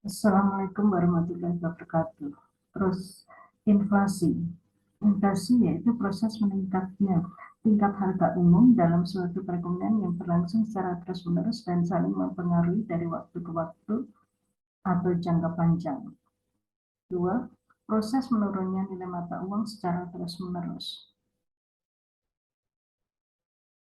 Assalamualaikum warahmatullahi wabarakatuh. Terus inflasi. Inflasi yaitu proses meningkatnya tingkat harga umum dalam suatu perekonomian yang berlangsung secara terus-menerus dan saling mempengaruhi dari waktu ke waktu atau jangka panjang. 2. Proses menurunnya nilai mata uang secara terus-menerus.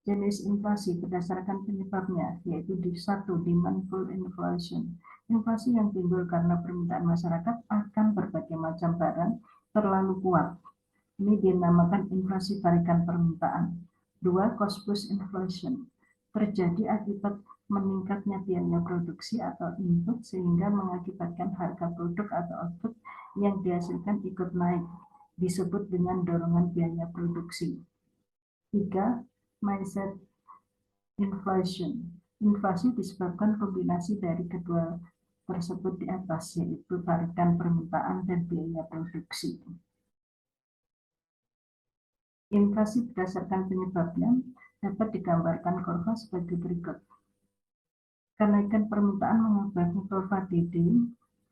Jenis inflasi berdasarkan penyebabnya, yaitu di 1. Demandful inflation. Inflasi yang timbul karena permintaan masyarakat akan berbagai macam barang terlalu kuat. Ini dinamakan inflasi tarikan permintaan. 2. Cost push inflation. Terjadi akibat meningkatnya biaya produksi atau input sehingga mengakibatkan harga produk atau output yang dihasilkan ikut naik. Disebut dengan dorongan biaya produksi. 3. Mindset inflation. Inflasi disebabkan kombinasi dari kedua tersebut di atas, yaitu tarikan permintaan dan biaya produksi. Inflasi berdasarkan penyebabnya dapat digambarkan kurva sebagai berikut. Kenaikan permintaan mengubahnya kurva DD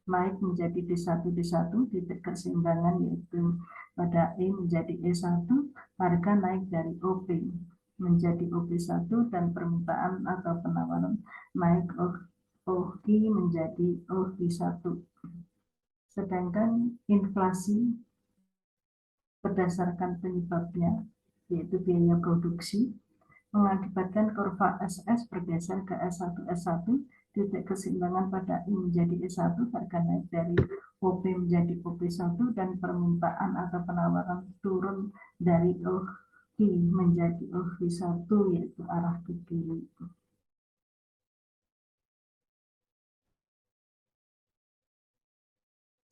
naik menjadi D1, titik keseimbangan yaitu pada E menjadi E1, harga naik dari OP menjadi OP1 dan permintaan atau penawaran naik OG menjadi OG1. Sedangkan inflasi berdasarkan penyebabnya, yaitu biaya produksi, mengakibatkan kurva SS bergeser ke S1, titik keseimbangan pada I menjadi E1, harga naik dari OP menjadi OP1, dan permintaan atau penawaran turun dari OG menjadi OG1, yaitu arah ke kiri.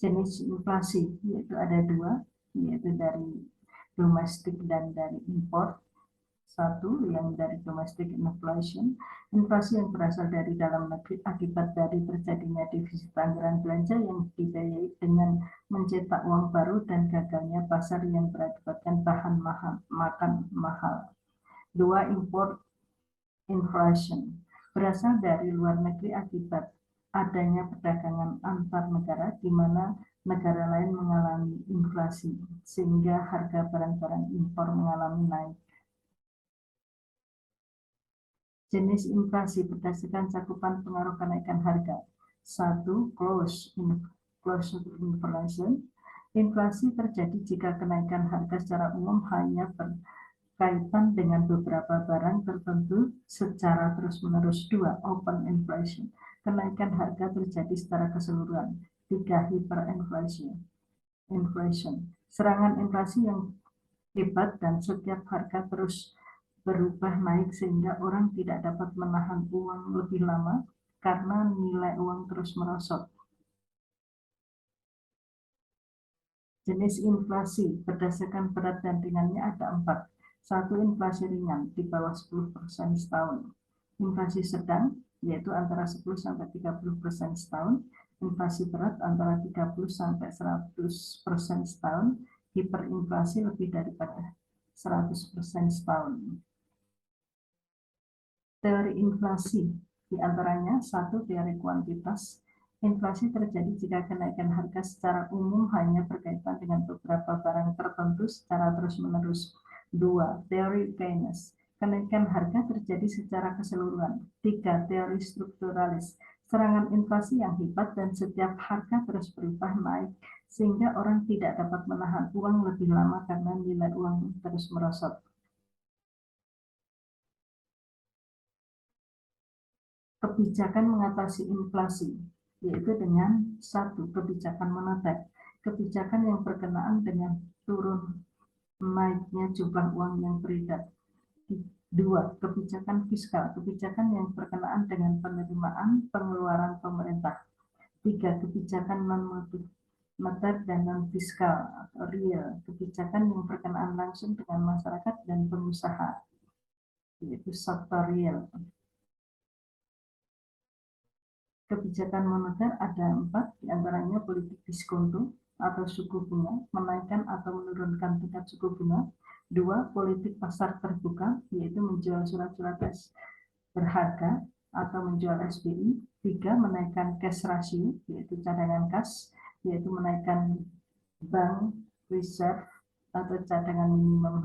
Jenis inflasi, yaitu ada dua, yaitu dari domestik dan dari impor. Satu, yang dari domestic inflation, inflasi yang berasal dari dalam negeri akibat dari terjadinya defisit anggaran belanja yang dibiayai dengan mencetak uang baru dan gagalnya pasar yang berakibatkan bahan makan mahal. Dua, import inflation, berasal dari luar negeri akibat adanya perdagangan antar negara di mana negara lain mengalami inflasi sehingga harga barang-barang impor mengalami naik. Jenis inflasi berdasarkan cakupan pengaruh kenaikan harga. 1. Close inflation. Inflasi terjadi jika kenaikan harga secara umum hanya berkaitan dengan beberapa barang tertentu secara terus-menerus. 2. Open inflation. Kenaikan harga terjadi secara keseluruhan. 3. Hyperinflation. Serangan inflasi yang hebat dan setiap harga terus berubah naik sehingga orang tidak dapat menahan uang lebih lama karena nilai uang terus merosot. Jenis inflasi berdasarkan berat dan ringannya ada 4. 1. Inflasi ringan di bawah 10% setahun. Inflasi sedang yaitu antara 10-30% setahun. Inflasi berat antara 30-100% setahun. Hiperinflasi lebih daripada 100% setahun. Teori inflasi, diantaranya 1. Teori kuantitas. Inflasi terjadi jika kenaikan harga secara umum hanya berkaitan dengan beberapa barang tertentu secara terus-menerus. 2. Teori Keynes. Kenaikan harga terjadi secara keseluruhan. 3. Teori strukturalis. Serangan inflasi yang hebat dan setiap harga terus berubah naik sehingga orang tidak dapat menahan uang lebih lama karena nilai uang terus merosot. Kebijakan mengatasi inflasi, yaitu dengan 1. Kebijakan moneter, kebijakan yang berkenaan dengan turun naiknya jumlah uang yang beredar. 2. Kebijakan fiskal, kebijakan yang berkenaan dengan penerimaan pengeluaran pemerintah. 3. Kebijakan non-moneter dan non-fiskal atau real, kebijakan yang berkenaan langsung dengan masyarakat dan pengusaha, yaitu sektorial. Kebijakan moneter ada 4, diantaranya politik diskonto atau suku bunga, menaikkan atau menurunkan tingkat suku bunga. 2. Politik pasar terbuka, yaitu menjual surat-surat berharga atau menjual SBI. 3, menaikkan cash ratio, yaitu cadangan kas, yaitu menaikkan bank reserve atau cadangan minimum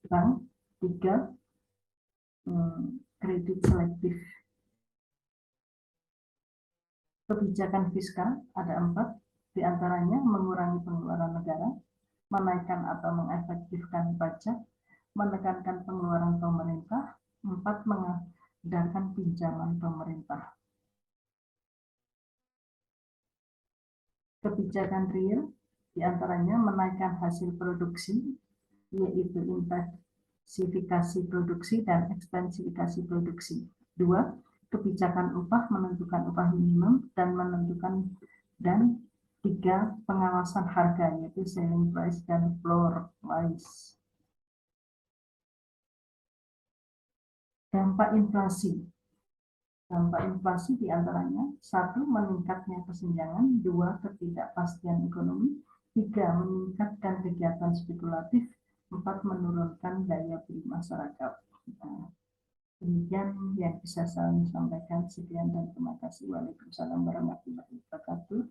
bank. 3, kredit selektif. Kebijakan fiskal ada 4, diantaranya mengurangi pengeluaran negara, menaikkan atau mengefektifkan pajak, menekankan pengeluaran pemerintah, 4, mengadakan pinjaman pemerintah. Kebijakan real diantaranya menaikkan hasil produksi, yaitu intensifikasi produksi dan ekstensifikasi produksi. 2, kebijakan upah, menentukan upah minimum dan menentukan. Dan 3, pengawasan harga, yaitu selling price dan floor price. Dampak inflasi. Dampak inflasi diantaranya 1, meningkatnya kesenjangan, 2, ketidakpastian ekonomi, 3, meningkatkan kegiatan spekulatif, 4, menurunkan daya beli masyarakat. Nah, demikian yang bisa saya sampaikan. Sekian dan terima kasih. Waalaikumsalam warahmatullahi wabarakatuh.